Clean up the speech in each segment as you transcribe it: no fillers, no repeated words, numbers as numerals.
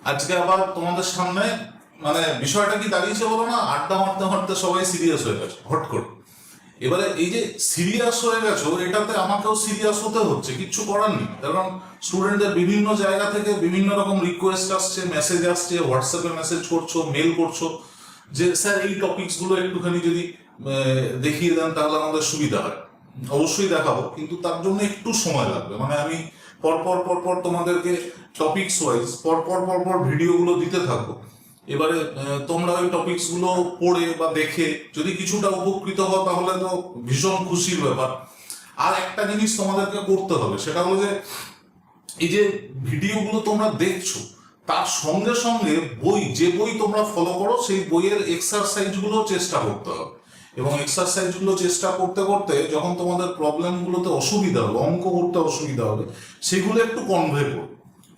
আজকে আবার তোমাদের সামনে মানে বিষয়টা কি দাঁড়িয়েছে বলো না, আড্ডা মারতে মারতে সবাই সিরিয়াস হয়ে গেছে হট করে। এবারে এই যে সিরিয়াস হয়ে গেছো, এটাতে আমাকেও সিরিয়াস হতে হচ্ছে, কিচ্ছু করার নেই। কারণ স্টুডেন্টদের বিভিন্ন জায়গা থেকে বিভিন্ন রকম রিকোয়েস্ট আসছে, মেসেজ আসছে, হোয়াটসঅ্যাপে মেসেজ করছো, মেল করছো যে স্যার এই টপিকস গুলো একটুখানি যদি দেখিয়ে দেন তাহলে আমাদের সুবিধা হয়। অবশ্যই দেখাবো, কিন্তু তার জন্য একটু সময় লাগবে। মানে আমি পরপর পরপর তোমাদেরকে টপিকস ওয়াইজ পরপর পরপর ভিডিওগুলো দিতে থাকবো। এবারে তোমরা ওই টপিকস গুলো পড়ে বা দেখে যদি কিছুটা উপকৃত হও তাহলে তো ভীষণ খুশির ব্যাপার। আর একটা জিনিস তোমাদেরকে করতে হবে, সেটা হলো যে এই যে ভিডিওগুলো তোমরা দেখছো তার সঙ্গে সঙ্গে যে বই তোমরা ফলো করো সেই বইয়ের এক্সারসাইজ গুলো চেষ্টা করতে হবে। এবং এক্সারসাইজ গুলো চেষ্টা করতে করতে যখন তোমাদের প্রবলেম গুলোতে অসুবিধা হবে, অঙ্ক করতে অসুবিধা হবে, সেগুলো একটু কনভে করো,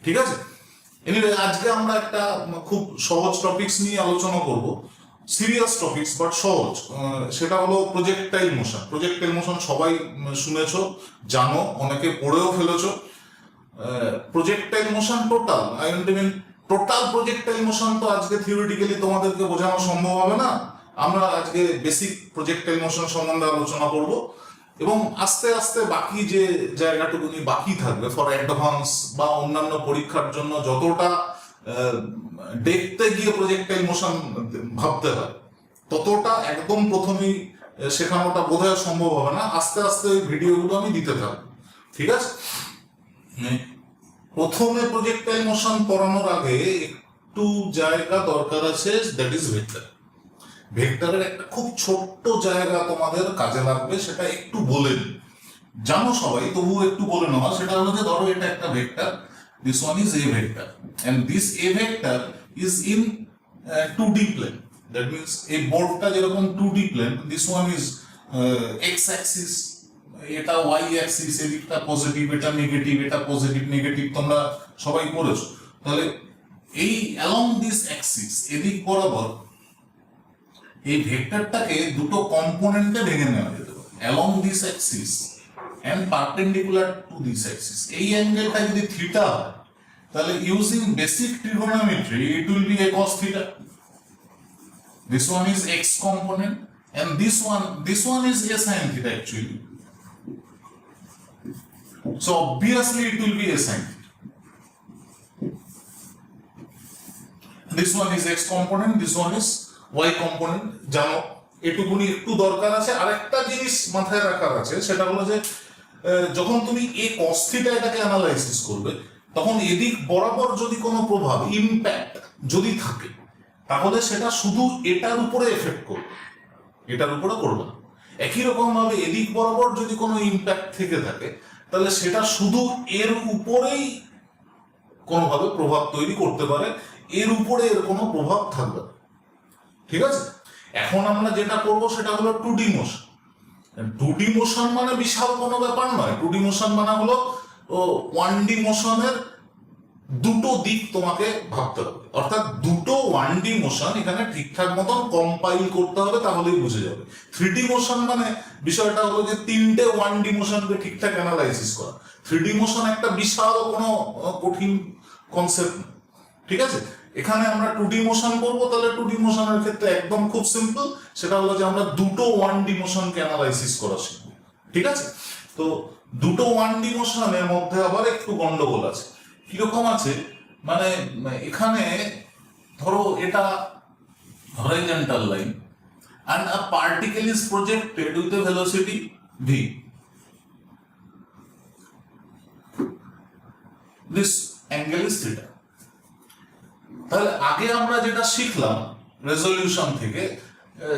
ঠিক আছে? এনিওয়ে, আজকে আমরা একটা খুব সহজ টপিকস নিয়ে আলোচনা করব, সিরিয়াস টপিকস বাট সহজ। সেটা হলো প্রজেক্টাইল মোশন। প্রজেক্টাইল মোশন সবাই শুনেছো, জানো, অনেকে পড়েও ফেলেছো। Projectile motion total projectile motion তো আজকে থিওরিটিক্যালি তোমাদেরকে বোঝানো সম্ভব হবে না। আমরা আজকে বেসিক প্রজেক্টাইল মোশন সম্বন্ধে আলোচনা করব, এবং আস্তে আস্তে বাকি যে জায়গাটুকুনি বাকি থাকবে ফর অ্যাডভান্স বা অন্যান্য পরীক্ষার জন্য যতটা দেখতে গিয়ে প্রজেক্টাইল মোশন ভাবতে হয় ততটা একদম প্রথমেই শেখানোটা বোধহয় সম্ভব হবে না। আস্তে আস্তে ওই ভিডিওগুলো আমি দিতে থাকবো, ঠিক আছে? প্রথমে প্রজেক্টাইল মোশন পড়ানোর আগে একটু জায়গা দরকার আছে, দ্যাট ইজ ভেক্টর। ভেক্টরের একটা খুব ছোট্ট জায়গা তোমাদের কাজে লাগবে, সেটা একটু বলে নিই। জানো সবাই, তবুও একটু বলে নেওয়া। সেটা হলো যে ধরো এটা একটা vector, this one is a vector and this a vector is in 2D plane. That means এই বোর্ডটা যেরকম 2D plane, this one is X axis, এটা ওয়াই অ্যাক্সিস, এদিকটা পজিটিভ, এটা নেগেটিভ, এটা পজিটিভ নেগেটিভ, তোমরা সবাই পড়েছো। তাহলে এই অ্যালং দিস অ্যাক্সিস, এদিক বরাবর এই ভেক্টরটাকে দুটো কম্পোনেন্টে ভেঙে নেওয়া যেতে পারে, along this axis and perpendicular to this axis. এই অ্যাঙ্গেলটা যদি থিটা হয় তাহলে using basic trigonometry it will be a cos theta. This one is x component and this one is a sin theta actually. So obviously it will be a sin theta. This one is x component, this one is y component. জানো, এটুকুনি একটু দরকার আছে। আরেকটা জিনিস মাথায় রাখার আছে, সেটা হলো যে যখন তুমি এই cos theta এটাকে অ্যানালাইসিস করবে তখন এদিক বরাবর যদি কোনো প্রভাব, ইমপ্যাক্ট যদি থাকে তাহলে সেটা শুধু এটার উপরে এফেক্ট করবে, এটার উপরে করবে না। একই রকম ভাবে এদিক বরাবর যদি কোনো ইমপ্যাক্ট থেকে থাকে তাহলে সেটা শুধু এর উপরেই কোনোভাবে প্রভাব তৈরি করতে পারে, এর উপরে এর কোনো প্রভাব থাকবে না, ঠিক আছে? এখন আমরা যেটা করব সেটা হলো 2D মোশন। 2D মোশন মানে বিশাল কোনো ব্যাপার নয়। 2D মোশন মানে হলো 1D মোশনের দুটো দিক তোমাকে ভাবতে হবে, অর্থাৎ দুটো 1D মোশন এখানে ঠিকঠাক মতন কম্পাইল করতে হবে, তাহলেই বুঝে যাবে। 3D মোশন মানে বিষয়টা হলো যে তিনটে 1D মোশনকে ঠিকঠাক অ্যানালাইসিস করা। 3D মোশন একটা বিশাল কোনো কঠিন কনসেপ্ট, ঠিক আছে? এখানে আমরা 2D মোশন করবো, তাহলে 2D মোশনের ক্ষেত্রে একদম খুব সিম্পল, সেটা হলো যে আমরা দুটো 1D মোশনকে অ্যানালাইসিস করা শিখবো, ঠিক আছে? তো দুটো 1D মোশনের মধ্যে আবার একটু গন্ডগোল আছে। কিরকম আছে মানে এখানে ধরো এটা horizontal line and a particle is projected with a velocity v. This angle is theta. তাহলে আগে আমরা যেটা শিখলাম রেজলিউশন থেকে,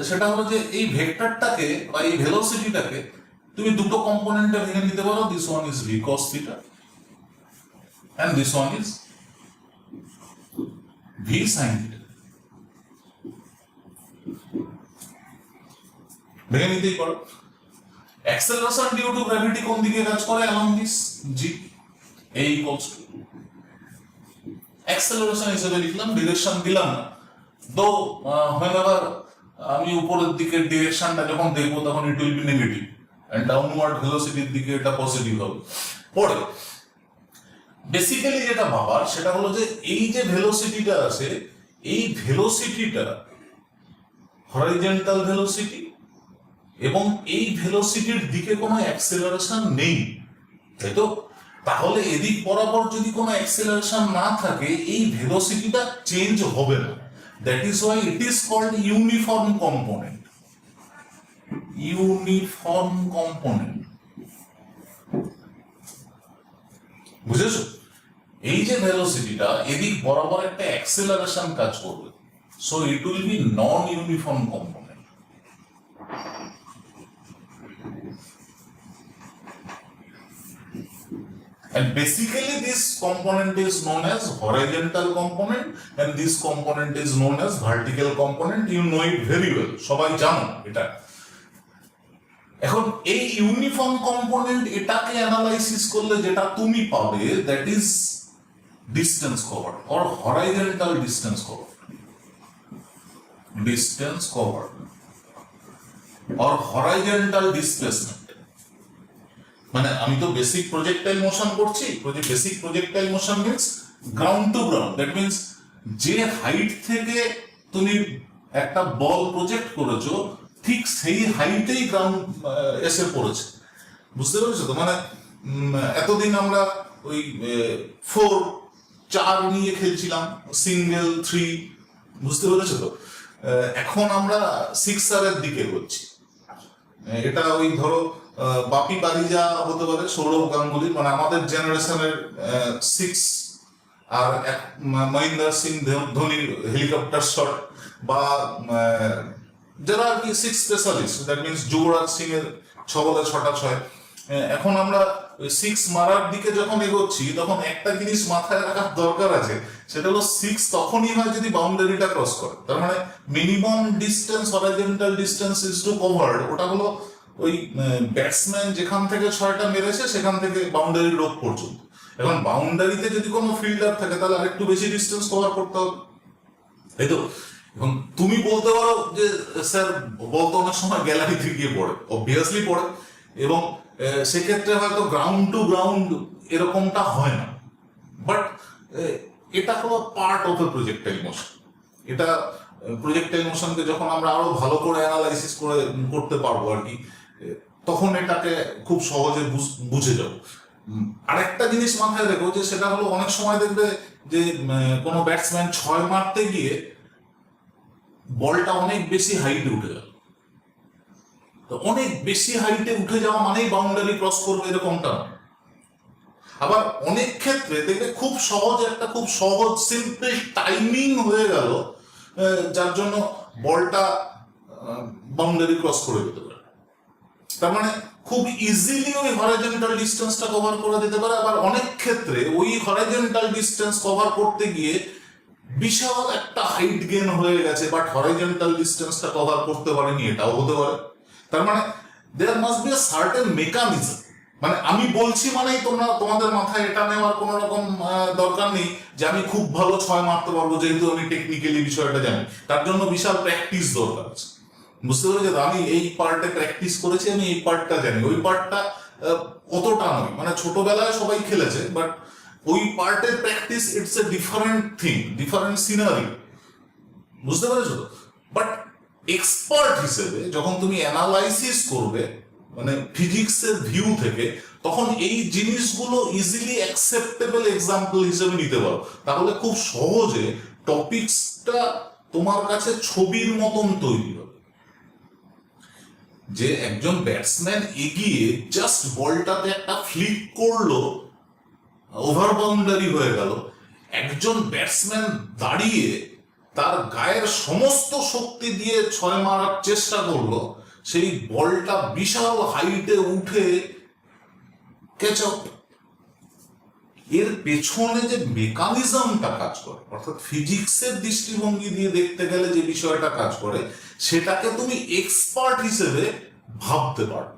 সেটা হলো যে এই ভেক্টরটাকে বা এই ভেলোসিটিটাকে তুমি দুটো কম্পোনেন্টে ভেঙে নিতে পারো। This one is v cos theta and this one is v sin theta. ভেঙে নিতেই পারো। অ্যাক্সেলারেশন ডিউ টু গ্র্যাভিটি কোন দিকে কাজ করে? along this g, a equals to acceleration হিসেবে লিখলাম, ডিরেকশন দিলাম না। তো whenever আমি উপরের দিকের ডিরেকশনটা যখন দেখবো তখন it will be negative, and downward ভেলোসিটির দিকে এটা পজিটিভ হবে। পরে বেসিক্যালি যেটা ভাবার সেটা হলো যে এই যে ভেলোসিটিটা আছে, এই ভেলোসিটিটা হরাইজন্টাল ভেলোসিটি এবং এই ভেলোসিটির দিকে কোনো অ্যাক্সেলারেশন নেই, তাই তো? তাহলে এদিক বরাবর যদি কোনো অ্যাক্সেলারেশন না থাকে, এই ভেলোসিটিটা চেঞ্জ হবে না। That is why it is called uniform component. Uniform component, বুঝেছো? এই যে ভেলোসিটিটা এদিক বরাবর একটা অ্যাক্সেলারেশন কাজ করবে, so it will B non uniform component. And basically this component is known as horizontal component and this component is known as vertical component. You know it very well, সবাই জানো এটা। এখন এই ইউনিফর্ম কম্পোনেন্ট এটাকে analysis করলে যেটা তুমি পাবে, that is distance cover or horizontal distance cover. Distance cover or horizontal displacement. মানে আমি তো বেসিক প্রজেক্টাইল মোশন করছি। Basic projectile motion means ground to ground. That means যে হাইট থেকে তুমি একটা বল প্রজেক্ট করেছো, ঠিক সেই হাইটেই গ্রাউন্ড এসে পড়েছে। বুঝতে পেরেছো তো? মানে এতদিন আমরা ওই 4-4 নিয়ে খেলছিলাম, সিঙ্গেল 3, বুঝতে পেরেছো তো? এখন আমরা 6R এর দিকে হচ্ছি। এটা ওই ধরো বাপি বারিজা হতে পারে, সৌরভ গাঙ্গুলি, মানে আমাদের জেনারেশনের 6, আর মহেন্দ্র সিং ধোনির হেলিকপ্টার শট, বা যারা আর কি 6 specialist, that means Yuvraj Singh এর 6 বলে 6টা 6। এখন আমরা 6 মারার দিকে যখন এগোচ্ছি, তখন একটা জিনিস মাথায় রাখার দরকার আছে, সেটা হলো 6 তখনই হয় যদি বাউন্ডারিটা ক্রস করে। তার মানে minimum distance horizontal distance is to covered, ওটা হলো ওই ব্যাটসম্যান যেখান থেকে 6টা মেরেছে সেখান থেকে বাউন্ডারি রোপ পর্যন্ত। এখন বাউন্ডারিতে যদি কোনো ফিল্ডার থাকে, তাহলে আরেকটু বেশি ডিস্টেন্স কভার করতে হবে, তাই তো? এবং তুমি বলতে পারো যে স্যার বল তো অনেক সময় গ্যালারিতে গিয়ে পড়ে, অবভিয়াসলি পড়ে, এবং সেক্ষেত্রে হয়তো গ্রাউন্ড টু গ্রাউন্ড এরকমটা হয় না, বাট এটা হলো part of A projectile motion. এটা প্রজেক্টাইল মোশনকে যখন আমরা আরো ভালো করে অ্যানালাইসিস করতে পারবো আর কি, তখন এটাকে খুব সহজে বুঝে যাবো। আরেকটা জিনিস মাথায় রেখো, যে সেটা হলো অনেক সময় দেখবে যে কোনো ব্যাটসম্যান 6 মারতে গিয়ে বলটা অনেক বেশি হাইটে উঠে গেল। তো অনেক বেশি হাইটে উঠে যাওয়া মানেই বাউন্ডারি ক্রস করবে এরকমটা। আবার অনেক ক্ষেত্রে দেখবে খুব সহজ সিম্পল টাইমিং হয়ে গেল, যার জন্য বলটা বাউন্ডারি ক্রস করে যেতে পারে। তার মানে খুব ইজিলি ওই হরাইজন্টাল ডিস্টেন্সটা কভার করে দিতে পারে। আবার অনেক ক্ষেত্রে ওই হরাইজন্টাল ডিস্টেন্স কভার করতে গিয়ে বিশাল একটা হাইট গেইন হয়ে গেছে, বাট হরাইজন্টাল ডিস্টেন্সটা কভার করতে পারেনি, এটাও হতে পারে। তার মানে there must be a certain mechanism. মানে আমি বলছি মানেই তোমাদের মাথায় এটা নেওয়ার কোনো রকম দরকার নেই যে আমি খুব ভালো 6 মারতে পারবো, যেহেতু আমি টেকনিক্যালি বিষয়টা জানি। তার জন্য বিশাল প্র্যাকটিস দরকার আছে। বুঝতে পেরেছি? আমি এই পার্টে প্র্যাকটিস করেছি, আমি এই পার্টটা জানি, ওই পার্টটা অতটা নয়। মানে ছোটবেলায় সবাই খেলেছে, বাট ওই পার্টের practice it's a different thing, different scenery. বুঝতে পেরেছো তো? বাট এক্সপার্ট হিসেবে যখন তুমি অ্যানালাইসিস করবে, মানে ফিজিক্সের ভিউ থেকে, তখন এই জিনিসগুলো ইজিলি অ্যাকসেপ্টেবল এক্সাম্পল হিসেবে নিতে পারো। তাহলে খুব সহজে টপিকসটা তোমার কাছে ছবির মতন তৈরি হবে। যে একজন ব্যাটসম্যান এগিয়ে জাস্ট বলটাতে একটা ফ্লিক করলো, ওভার বাউন্ডারি হয়ে গেল। একজন ব্যাটসম্যান দাঁড়িয়ে তার গায়ের সমস্ত শক্তি দিয়ে 6 মারার চেষ্টা করলো, সেই বলটা বিশাল হাইটে উঠে ক্যাচ আউট। এর পেছনে যে মেকানিজমটা কাজ করে, অর্থাৎ ফিজিক্সের দৃষ্টিভঙ্গি দিয়ে দেখতে গেলে যে বিষয়টা কাজ করে, সেটাকে তুমি এক্সপার্ট হিসেবে ভাবতে পারো।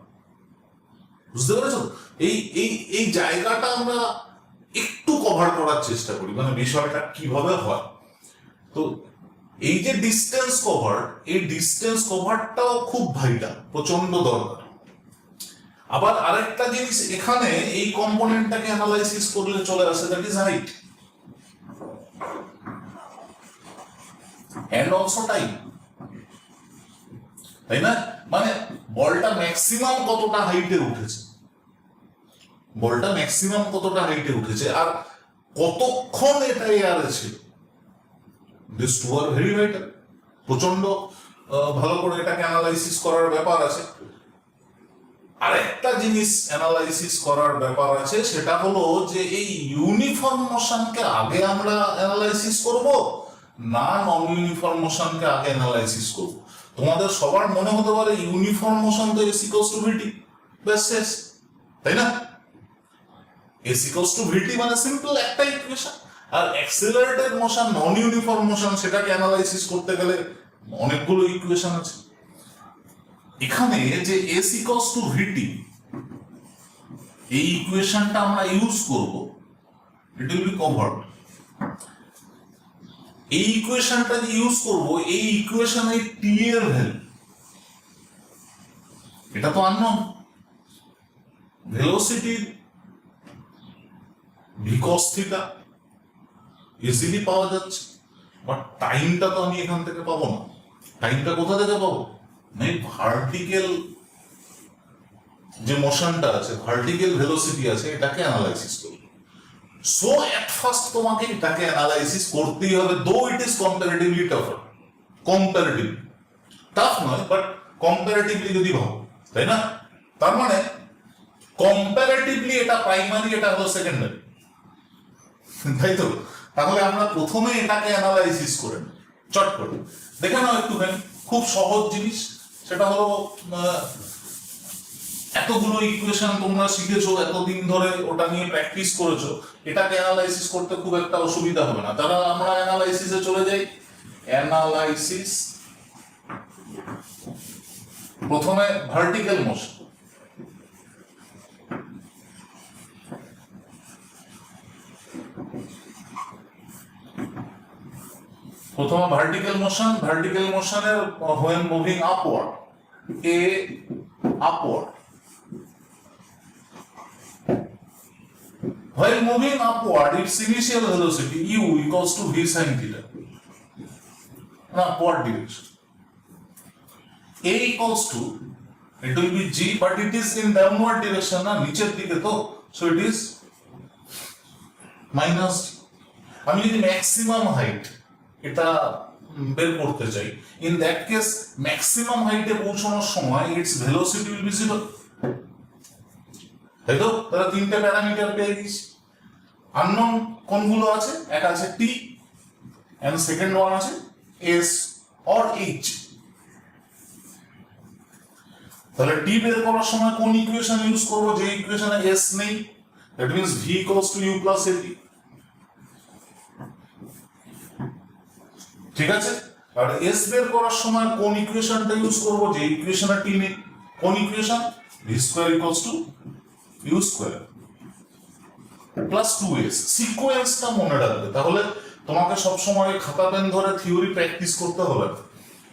বুঝতে পেরেছো? এই জায়গাটা আমরা একটু কভার করার চেষ্টা করি, মানে বিষয়টা কিভাবে হয়। তো এই যে ডিস্টেন্স কভার, এই ডিস্টেন্স কভারটাও খুব ভাইটাল, প্রচন্ড দরকার। আবার আরেকটা জিনিস এখানে এই কম্পোনেন্টটাকে অ্যানালাইসিস করলে চলে আসে, that is height and also time, তাই না? মানে বলটা ম্যাক্সিমাম কতটা হাইটে উঠেছে, বলটা ম্যাক্সিমাম কতটা হাইটে উঠেছে আর কতক্ষণ এটা এয়ারে ছিল, this two are very vital. প্রচন্ড ভালো করে এটাকে অ্যানালাইসিস করার ব্যাপার আছে। আরেকটা জিনিস অ্যানালাইসিস করার ব্যাপার আছে, সেটা হলো যে এই ইউনিফর্ম মোশনকে আগে আমরা অ্যানালাইসিস করব না নন ইউনিফর্ম মোশনকে আগে অ্যানালাইসিস করব। তোমাদের সবার মনে হতে পারে ইউনিফর্ম মোশন তো এস ইকুয়ালস টু ভিটি, ব্যাস শেষ, তাই না? এস ইকুয়ালস টু ভিটি মানে সিম্পল একটা ইকুয়েশন। আর অ্যাক্সিলারেটেড মোশন, নন ইউনিফর্ম মোশন, সেটাকে অ্যানালাইসিস করতে গেলে অনেকগুলো ইকুয়েশন আছে। এখানে যে এস ইকুয়ালস টু ভিটি, এই ইকুয়েশনটা আমরা ইউজ করব, ইট উইল বি কভার্ড। এই ইকুয়েশনটা যে ইউজ করব, এই ইকুয়েশনে টি এর ভ্যালু, এটা তো আননোন, ভেলোসিটির ভি কস থিটা ইজিলি পাওয়া যাচ্ছে, বাট টাইমটা তো আমি এখান থেকে পাবো না। টাইমটা কোথা থেকে পাবো? মানে ভার্টিক্যাল যে মোশনটা আছে, ভার্টিক্যাল ভেলোসিটি আছে, এটাকে অ্যানালাইসিস করব। সো এট ফার্স্ট তোমাকে এটাকে অ্যানালাইসিস করতেই হবে, দো it is comparatively টাফার। Comparatively tough নয়, বাট কম্পারেটিভলি যদি ভাবো, তাই না? তার মানে কম্পারেটিভলি এটা প্রাইমারি, এটা হলো সেকেন্ডারি, তাই তো? তাহলে আমরা প্রথমে এটাকে অ্যানালাইসিস করে চট করে দেখে নাও একটুখানি, খুব সহজ জিনিস। সেটা হলো এতগুলো ইকুয়েশন তোমরা শিখেছো এতদিন ধরে, ওটা নিয়ে প্র্যাকটিস করেছো, এটাকে অ্যানালাইসিস করতে খুব একটা অসুবিধা হবে না। তারা আমরা অ্যানালাইসিসে চলে যাই। অ্যানালাইসিস, প্রথমে ভার্টিক্যাল মোশন। প্রথমে ভার্টিক্যাল মোশন, ভার্টিক্যাল মোশনের when moving upward, a upward, while moving upward its initial velocity u equals to v sin theta, in upward direction. A equals to, it will be g, but it is in downward direction না, নিচের দিকে তো, so it is minus g. আমি যদি maximum height এটা বের করতে চাই, ইন দ্যাট কেস ম্যাক্সিমাম হাইটে পৌঁছানোর সময় it's velocity will be zero, তাই তো? তাহলে তিনটে প্যারামিটার পেয়ে গেছি। আননোন কোনগুলো আছে? এক আছে টি, এন্ড সেকেন্ড ওয়ান আছে এস অর এইচ। তাহলে টি বের করার সময় কোন ইকুয়েশন ইউজ করব? যে ইকুয়েশনে এস নেই, that means V equals to U plus A T, ঠিক আছে? আর এস বের করার সময় কোন ইকুয়েশনটা ইউজ করব? যে ইকুয়েশনে টি নেই, কোন equation? V square equals to U square plus 2s। সিকোয়েন্সটা মনে রাখবে, তাহলে তোমাকে সব সময় খাতা পেন ধরে থিওরি প্র্যাকটিস করতে হবে,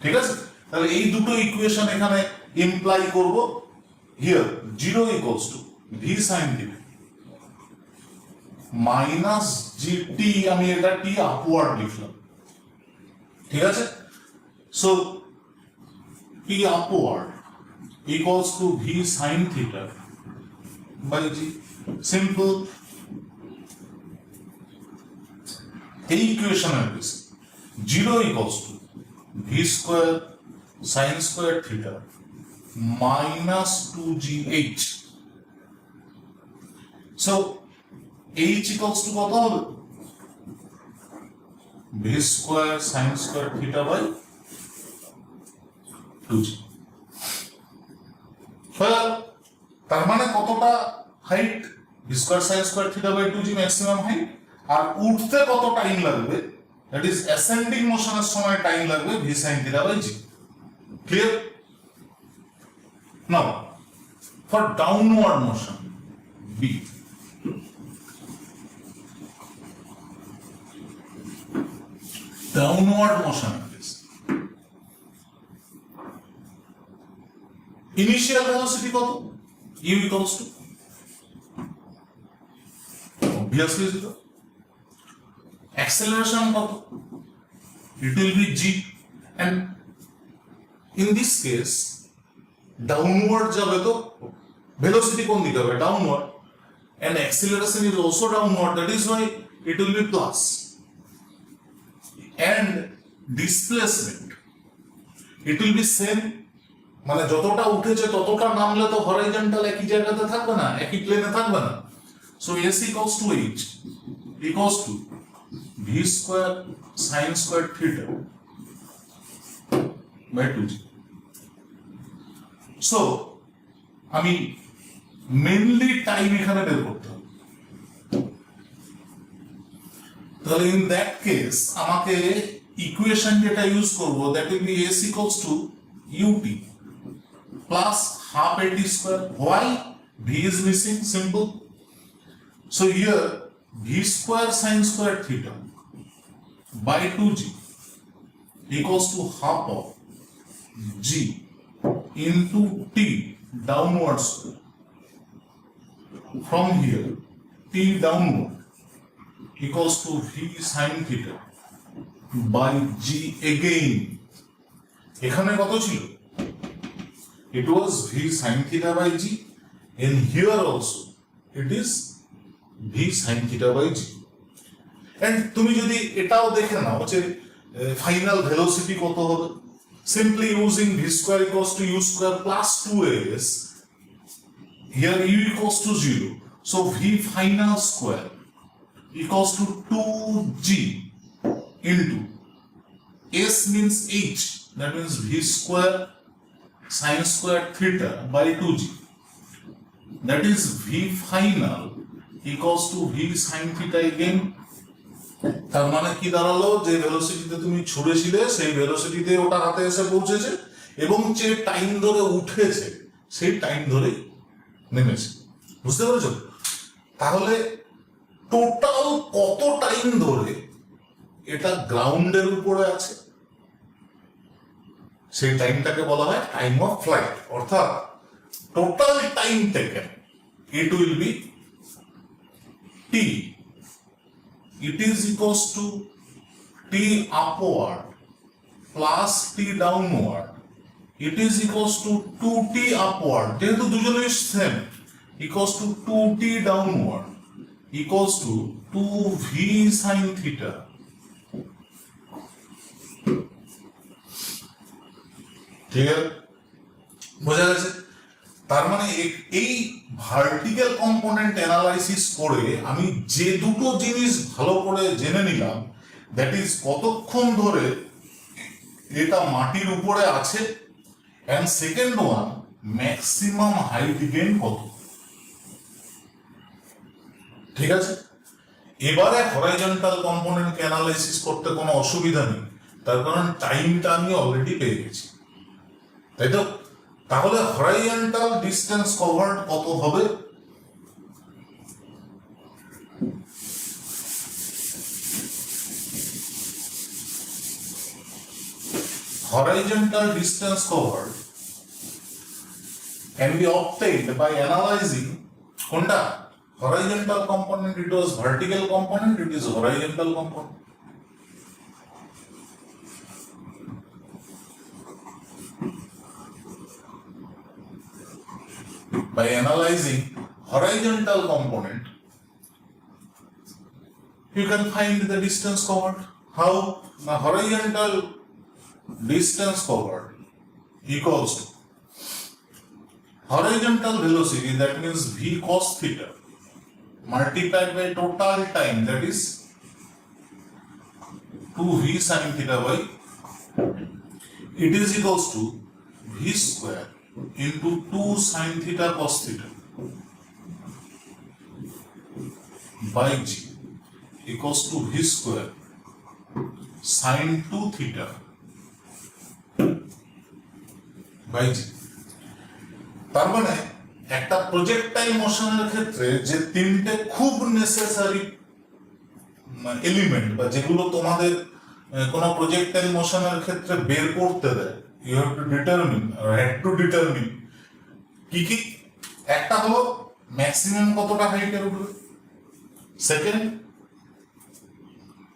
ঠিক আছে? তাহলে এই দুটো ইকুয়েশন এখানে ইমপ্লাই করব। Here 0 equals to V sin theta minus G T, আমি এটা টি আপওয়ার্ড লিখলাম, ঠিক আছে? So P upward equals to V sin theta by G. Simple. এই ইকুয়েশনের base 0 equals to V square sin square theta minus 2gh। So h equals to কত হবে? V square sin square theta by 2g। তার মানে কতটা height? V square sin square theta by 2g maximum height. আর উঠতে কত time লাগবে? That is ascending মোশনের সময় time লাগবে V sin theta by G. Clear? Now for downward motion B, downward motion initial velocity কত? u equals to obviously 0. Acceleration কত? It will be g, and in this case downward যাবে তো velocity কোন দিকে হবে? Downward, and acceleration is also downward, that is why it will be plus. And displacement, it will be same, মানে যতটা উঠেছে ততটা নামলে তো হরাইজন্টাল একই জায়গাতে থাকবে না, একই প্লেনে থাকবে না। So s equals to h equals to v square sin square theta by 2g. So আমি মেনলি টাইম এখানে বের করতে হবে। তাহলে ইন দ্যাট কেস আমাকে ইকুয়েশন যেটা ইউজ করব, that will be s equals to ut plus half at square. Why? V is missing, simple. So here v square sin square theta by 2g equals to half of g into t downward square. From here t downward equals to v sin theta by g again. এখানে কত ছিল? It was v sin theta by g, and here also it is v sin theta by g. And তুমি যদি এটাও দেখে নাও যে final velocity কত হবে, simply using v square equals to u square plus 2s, here u equals to 0, so v final square equals to 2g into s means h, that means v square sin square theta by 2g, that is v final equals to v sin theta again. তার মানে কি দাঁড়ালো, যে ভেলোসিটিতে তুমি ছুড়েছিলে সেই ভেলোসিটিতে ওটা হাতে এসে পৌঁছেছে, এবং যে টাইম ধরে উঠেছে সেই টাইম ধরে নেমেছে। বুঝতে পেরেছো? তাহলে টোটাল কত টাইম ধরে এটা গ্রাউন্ডের উপরে আছে সেই টাইমটাকে বলা হয় টাইম অফ ফ্লাইট, অর্থাৎ total time taken it will B t. It is equals to t upward plus t downward. It is equals to 2t upward, যেহেতু দুজনেই same, equals to 2t downward equals to 2v sin theta. ঠিক আছে, বোঝা গেছে? তার মানে এই vertical component analysis করে আমি যে দুটো জিনিস ভালো করে জেনে নিলাম, দ্যাট ইজ কতক্ষণ ধরে এটা মাটির উপরে আছে, and second one maximum height gain কত। ঠিক আছে, এবারে হরাইজন্টাল কম্পোনেন্ট অ্যানালাইসিস করতে কোনো অসুবিধা নেই, তার কারণ টাইমটা আমি অলরেডি পেয়ে গেছি, তাই তো? তাহলে হরাইজন্টাল ডিসটেন্স কভারড কত হবে? horizontal distance covered can be obtained by analyzing কোনটা? horizontal component, it was vertical component, it is horizontal component. By analyzing horizontal component, you can find the distance covered. How? The horizontal distance covered equals to horizontal velocity, that means v cos theta, multiplied by total time, that is 2v sin theta by, it is equals to v square into 2 sin theta cos theta by g equals to v square sin 2 theta by g. তার মানে একটা projectile মোশনের ক্ষেত্রে যে তিনটে খুব necessary element বা যেগুলো তোমাদের কোনো প্রজেক্টাইল মোশনের ক্ষেত্রে বের করতে দেয়, you have to determine or had to determine কি কি, একটা হলো ম্যাক্সিমাম কতটা হাইটের উঠবে, সেকেন্ড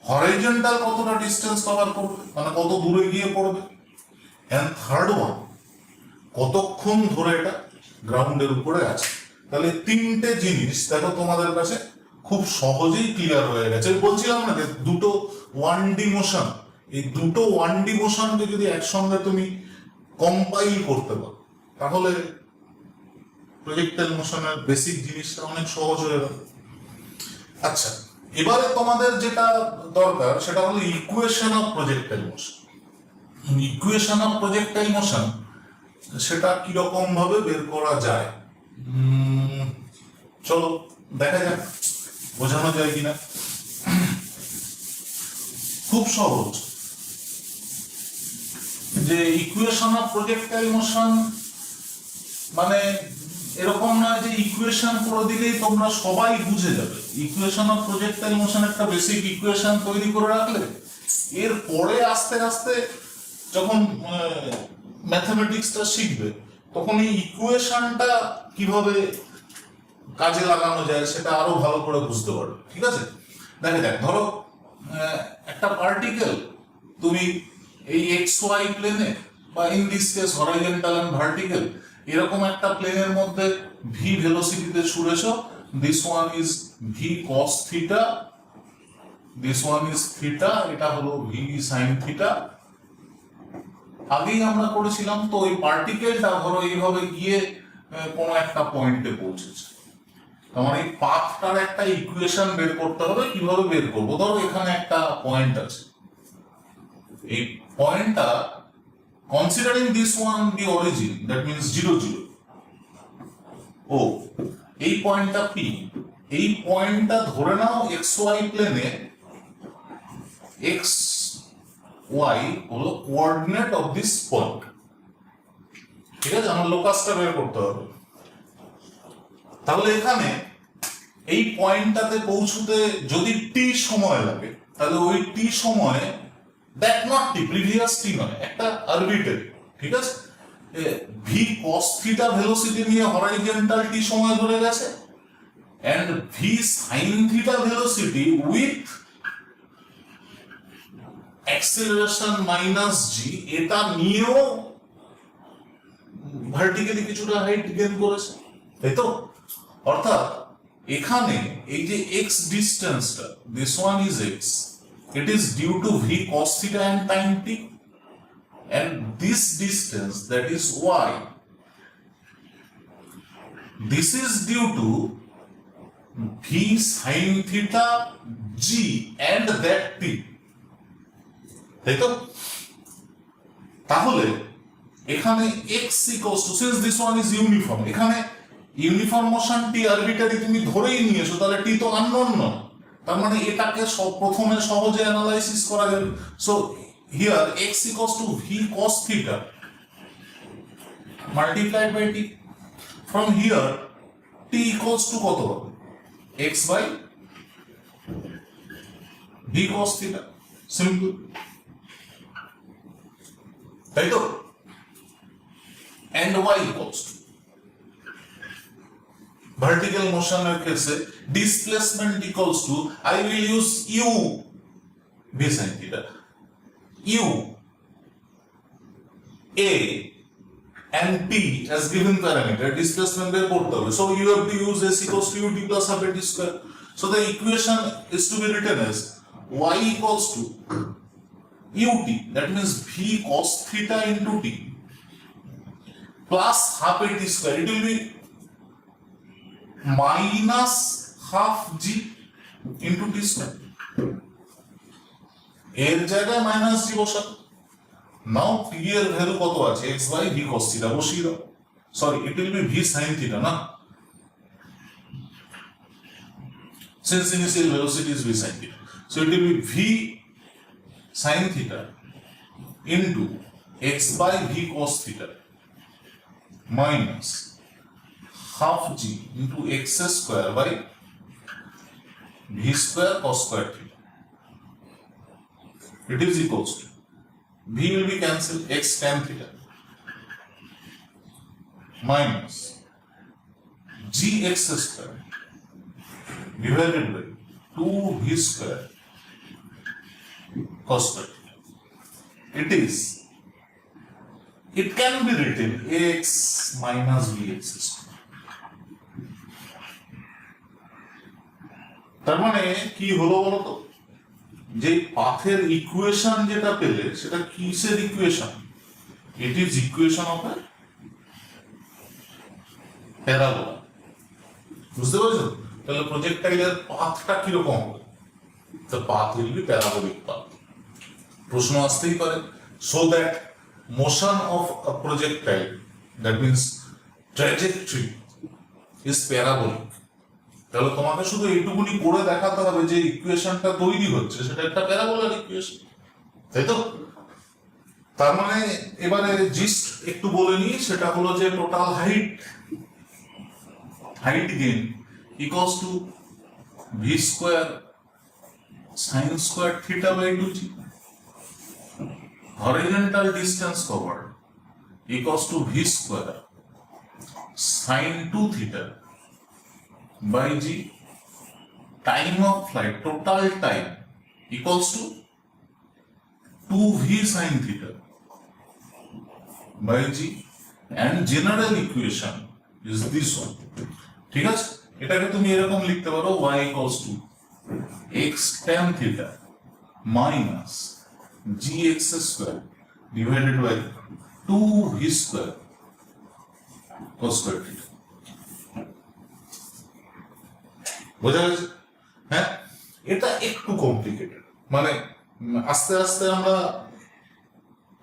হরাইজন্টাল কতটা ডিস্টেন্স কভার করবে, মানে কত দূরে গিয়ে পড়বে, এন্ড থার্ড ওয়ান কতক্ষণ ধরে এটা গ্রাউন্ডের উপরে আছে। তাহলে তিনটে জিনিস দেখো তোমাদের কাছে খুব সহজেই ক্লিয়ার হয়ে গেছে। বলছিলাম না যে দুটো 1D মোশন, এই দুটো 1D মোশনকে যদি একসঙ্গে তুমি কম্পাইল করতে পারো তাহলে প্রজেক্টাইল মোশনের বেসিক জিনিসটা অনেক সহজ হয়ে গেল। আচ্ছা, এবারে তোমাদের যেটা দরকার সেটা হলো equation of projectile motion. Equation of projectile motion সেটা কিরকম ভাবে বের করা যায়, চলো দেখা যাক বোঝানো যায় কিনা। খুব সহজ, যে ইকুয়েশন অফ প্রজেক্টাইল মোশন মানে এরকম নয় যে ইকুয়েশন করে দিলেই তোমরা সবাই বুঝে যাবে। ইকুয়েশন অফ প্রজেক্টাইল মোশন একটা বেসিক ইকুয়েশন তৈরি করে রাখলে এর পরে আস্তে আস্তে যখন ম্যাথমেটিক্সটা শিখবে তখন এই ইকুয়েশনটা কিভাবে কাজে লাগানো যায় সেটা আরো ভালো করে বুঝতে পারবে। ঠিক আছে, দেখে দেখ, ধরো একটা পার্টিকেল তুমি এই এক্স ওয়াই প্লেনে বা in this case horizontal and vertical এরকম একটা প্লেনের মধ্যে ভি ভেলোসিটিতে ছুড়েছো, this one is V cos theta, this one is theta, এটা হলো ভি সাইন থিটা। আগেই আমরা করেছিলাম। তো ওই পার্টিকেলটা ধরো এইভাবে গিয়ে কোনো একটা পয়েন্টে পৌঁছেছে, তোমার এই পাথটার একটা ইকুয়েশন বের করতে হবে। কিভাবে বের করবো, ধরো এখানে একটা পয়েন্ট আছে, এই পয়েন্টটা considering this one the origin, that means 0 0, ও এই পয়েন্টটা পি, এই পয়েন্টটা ধরে নাও এক্স ওয়াই প্লেনে, এক্স ওয়াই হলো কোঅর্ডিনেট অফ দিস পয়েন্ট। ঠিক আছে, আমার লোকাসটা বের করতে হবে। তাহলে এখানে এই পয়েন্টটাতে পৌঁছতে যদি টি সময় লাগে তাহলে ওই টি সময়ে, that not T, previous T নয়, একটা আরবিট্রারি, ঠিক আছে, ভি কস থিটা ভেলোসিটি নিয়ে হরাইজন্টাল টি সময় ধরে গেছে, and V sine theta velocity with acceleration minus G, এটা নিয়েও ভার্টিক্যালি কিছুটা হাইট গেইন করেছে, তাই তো? অর্থাৎ এখানে এই যে এক্স ডিস্টেন্সটা, this one is X, it is due to v cos theta and time t, and this distance, that is y, this is due to v sin theta g and that t, তাই তো? তাহলে এখানে x equals to, since this one is uniform, এখানে uniform motion টি arbitrary তুমি ধরেই নিয়েছো, তাহলে টি তো আননোন নয়, তার মানে এটাকে প্রথমে সহজে অ্যানালাইসিস করা যাবে। So here x equals to v cos theta multiplied by t, from here t equals to কত হবে, x by v cos theta, simple, তাই তো? and y equals to, vertical motion এর ক্ষেত্রে displacement equals to, I will use u v sin theta, u a and t as given parameter, displacement বের করতে হবে, so you have to use s equals to ut plus half a t square. So the equation is to be written as y equals to ut, that means v cos theta into t plus half a t square, it will be minus half g into t square, এর জায়গায় minus জি বসাও। নাও t এর value কত আছে, x by v cos theta বসিয়ে দাও, sorry it will be v sin theta না, since initial velocity is v sin theta, so it will be v sin theta into x by v cos theta minus half g into x square by v square cos square theta. It is equals to, v will be cancelled, x tan theta minus gx square divided by 2v square cos square. It can be written ax minus bx square. তার মানে কি হলো বলতো, যে পাথের equation যেটা পেলে সেটা কিসের equation? It is equation of A parabola. বুঝতে পারছো? তাহলে প্রজেক্টাইলের পাথটা কিরকম হবে? The path will be parabolic path. প্রশ্ন আসতেই পারে, so that motion of a projectile, that means trajectory, is parabolic. তাহলে তোমাকে শুধু এইটুকুনি করে দেখাতে হবে যে ইকুয়েশনটা তৈরি হচ্ছে সেটা একটা প্যারাবোলার ইকুয়েশন, তাই তো? তার মানে এবারে জিস্ট একটু বলে নিই, সেটা হলো যে total height gain equals to V square sin square theta by 2g. Horizontal distance covered equals to v square sin 2 theta by g. Time of flight, total time, equals to 2v sin theta by g, and general equation is this one. ঠিক আছে, এটাকে তুমি এরকম লিখতে পারো y equals to x tan theta minus gx square divided by 2v square cos square theta. বোঝা গেছে? হ্যাঁ, এটা একটু কমপ্লিকেটেড, মানে আস্তে আস্তে আমরা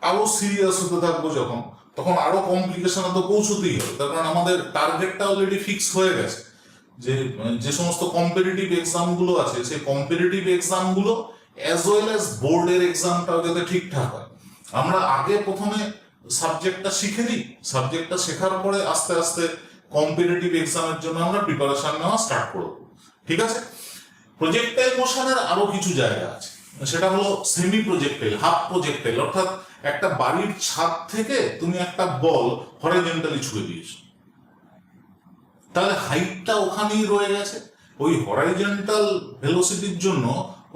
আরো সিরিয়াস হতে থাকবো যখন, তখন আরো কমপ্লিকেশনে তো পৌঁছতেই হবে। তার কারণ আমাদের টার্গেটটা অলরেডি ফিক্স হয়ে গেছে, যে সমস্ত কম্পিটিটিভ এক্সাম গুলো আছে সেই কম্পিটিটিভ এক্সাম গুলো অ্যাজ ওয়েল অ্যাজ বোর্ডের এক্সামটাও যাতে ঠিকঠাক হয়। আমরা আগে প্রথমে সাবজেক্টটা শিখে নিই, সাবজেক্টটা শেখার পরে আস্তে আস্তে কম্পিটিটিভ এক্সামের জন্য আমরা প্রিপারেশন নেওয়া স্টার্ট করব। ঠিক আছে? প্রজেক্টাইল মোশনের আরো কিছু জায়গা আছে, সেটা হলো সেমি প্রজেক্টাইল, হাফ প্রজেক্টাইল, অর্থাৎ একটা বাড়ির ছাদ থেকে তুমি একটা বল হরিজন্টালি ছুঁড়ে দিয়েছো, তাহলে হাইটটা ওখানেই রয়ে গেছে। ওই হরাইজন্টাল ভেলোসিটির জন্য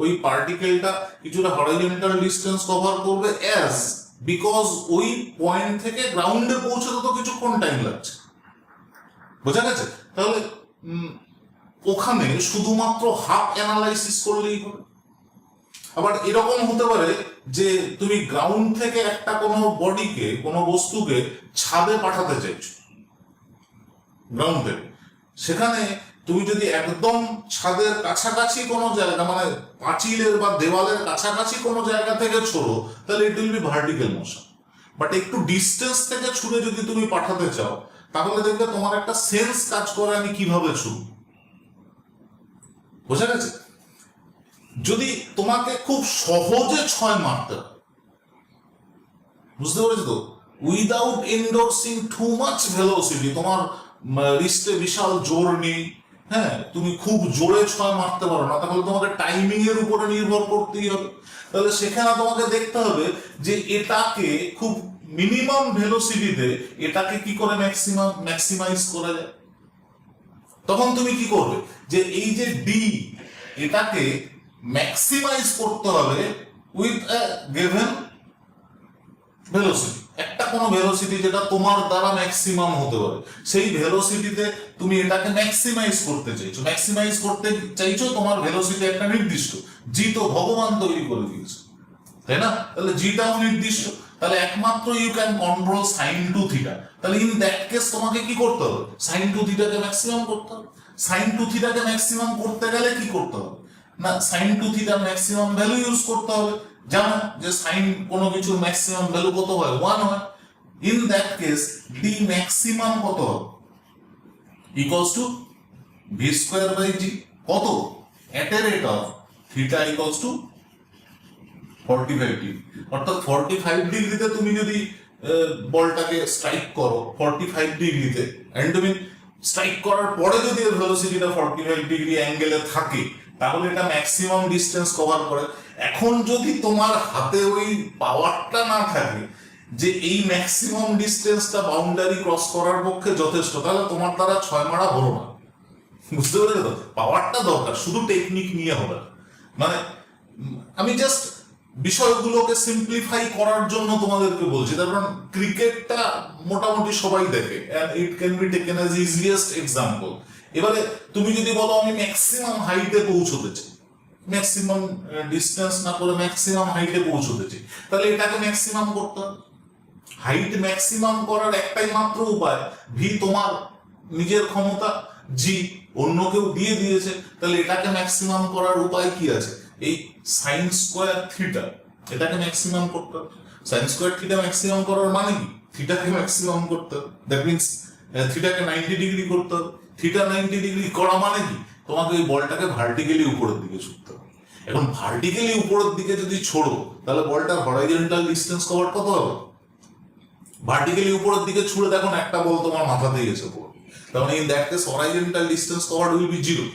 ওই পার্টিকেলটা কিছুটা হরাইজন্টাল ডিস্টেন্স কভার করবে, অ্যাজ বিকজ ওই পয়েন্ট থেকে গ্রাউন্ডে পৌঁছতে তো কিছুক্ষণ টাইম লাগছে। বোঝা গেছে? তাহলে ওখানে শুধুমাত্র হাফ অ্যানালাইসিস করলেই হবে। আবার এরকম হতে পারে যে তুমি গ্রাউন্ড থেকে একটা কোনো বডিকে, কোনো বস্তুকে ছাদে পাঠাতে চাইছো গ্রাউন্ড থেকে, সেখানে তুমি যদি একদম ছাদের কাছাকাছি কোনো জায়গা, মানে পাঁচিলের বা দেওয়ালের কাছাকাছি কোনো জায়গা থেকে ছোড়ো, তাহলে ইট will B vertical motion. But একটু ডিস্টেন্স থেকে ছুঁড়ে যদি তুমি পাঠাতে চাও, তাহলে দেখবে তোমার একটা সেন্স কাজ করে আমি কিভাবে ছুড়ব। বোঝা গেছে? যদি তোমাকে খুব সহজে 6 মারতে হয়, বুঝতে পেরেছো তো, উইদাউট এন্ডোর্সিং টু মাচ ভেলোসিটি, তোমার রিস্টে বিশাল জোর নেই, হ্যাঁ, তুমি খুব জোরে 6 মারতে পারো না, তাহলে তোমাকে টাইমিং এর উপরে নির্ভর করতেই হবে। তাহলে সেখানে তোমাকে দেখতে হবে যে এটাকে খুব মিনিমাম ভেলোসিটিতে এটাকে কি করে ম্যাক্সিমাইজ করা যায়। তখন তুমি কি করবে, যে এই যে ডি, এটাকে ম্যাক্সিমাইজ করতে হবে উইথ আ গিভেন ভেলোসিটি, একটা কোনো ভেলোসিটি যেটা তোমার দ্বারা ম্যাক্সিমাম হতে পারে, সেই ভেলোসিটিতে তুমি এটাকে ম্যাক্সিমাইজ করতে চাইছো। তোমার ভেলোসিটি একটা নির্দিষ্ট, জি তো ভগবান তৈরি করে দিয়েছে, তাই না? তাহলে জিটাও নির্দিষ্ট, তাহলে একমাত্র you can control sine 2 theta. তাহলে ইন দ্যাট কেস তোমাকে কি করতে হবে? সাইন 2 থিটাকে ম্যাক্সিমাম করতে হবে। সাইন 2 থিটাকে ম্যাক্সিমাম করতে গেলে কি করতে হবে না, সাইন 2 থিটার ম্যাক্সিমাম ভ্যালু ইউজ করতে হবে। জানো যে সাইন কোনো কিছুর ম্যাক্সিমাম ভ্যালু কত হয়? 1 হয়। In that case D maximum কত হবে? Equals to V square by G. কত? At a rate of theta equals to 45 degree. অর্থাৎ 45 ডিগ্রিতে তুমি যদি বলটাকে স্ট্রাইক করো 45 ডিগ্রিতে, এন্ড তুমি স্ট্রাইক করার পরে যদি এর ভেলোসিটিটা 45 ডিগ্রি অ্যাঙ্গেলে থাকে, তাহলে এটা ম্যাক্সিমাম ডিস্টেন্স কভার করে। এখন যদি তোমার হাতে ওই পাওয়ারটা না থাকে, যে এই ম্যাক্সিমাম ডিস্টেন্সটা বাউন্ডারি ক্রস করার পক্ষে যথেষ্ট, তাহলে তোমার দ্বারা 6 মারা হলো না। বুঝতে পেরেছো তো? পাওয়ারটা দরকার, শুধু টেকনিক নিয়ে হবে না। মানে আমি জাস্ট বিষয়গুলোকে সিম্পলিফাই করার জন্য তোমাদেরকে বলছি। তার কারণ ক্রিকেটটা মোটামুটি সবাই দেখে, and it can be taken as easiest example. এবারে তুমি যদি বলো আমি ম্যাক্সিমাম হাইটে পৌঁছতে চাই, ম্যাক্সিমাম ডিস্টেন্স না করে ম্যাক্সিমাম হাইটে পৌঁছতে চাই, তাহলে এটাকে ম্যাক্সিমাম করতে হবে। হাইট ম্যাক্সিমাম করার একটাই মাত্র উপায়, ভি তোমার নিজের ক্ষমতা, জি অন্য কেউ দিয়ে দিয়েছে, তাহলে এটাকে ম্যাক্সিমাম করার উপায় কি আছে? এই সাইন স্কোয়ার থিটা, এটাকে ম্যাক্সিমাম করতে হবে। সাইন স্কোয়ার থিটা ম্যাক্সিমাম করার মানে কি? থিটাকে ম্যাক্সিমাম করতে হবে। দ্যাট মিনস থিটাকে 90 ডিগ্রি করতে হবে। থিটা 90 ডিগ্রি করা মানে কি? তোমাকে ওই বলটাকে ভার্টিক্যালি উপরের দিকে ছুটতে হবে। এখন ভার্টিক্যালি উপরের দিকে যদি ছোড়ো, তাহলে বলটার হরাইজন্টাল ডিস্টেন্স কভার কত হবে? ভার্টিক্যালি উপরের দিকে ছুড়ে দেখো না, একটা বল তোমার মাথাতেই এসে পড়বে, তার মানে in that case horizontal distance covered will be 0।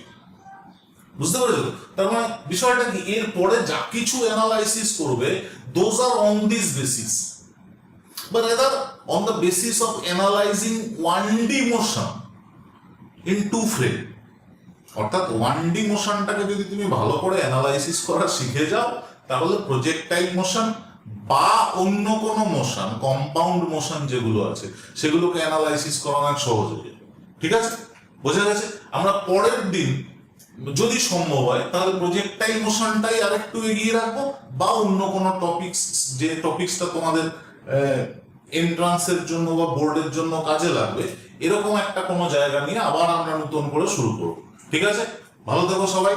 বুঝতে পেরেছো? তার মানে বিষয়টা কি, এর পরে যা কিছু অ্যানালাইসিস করবে those are on this basis, but rather on the basis of analysing 1D motion in 2 frame. অর্থাৎ 1D মোশনটাকে যদি তুমি ভালো করে অ্যানালাইসিস করা শিখে যাও, তাহলে প্রজেক্টাইল মোশন বা অন্য কোনো মোশন, কম্পাউন্ড মোশন যেগুলো আছে, সেগুলোকে অ্যানালাইসিস করা অনেক সহজ হয়ে যাবে। ঠিক আছে? বোঝা গেছে? আমরা পরের দিন যদি সম্ভব হয় তাহলে প্রজেক্টাইল মোশনটাই আরেকটু এগিয়ে রাখবো, বা অন্য কোনো টপিকস, যে টপিকসটা তোমাদের এন্ট্রান্সের জন্য বা বোর্ডের জন্য কাজে লাগবে, এরকম একটা কোনো জায়গা নিয়ে আবার আমরা নতুন করে শুরু করবো। ঠিক আছে? ভালো থেকো সবাই।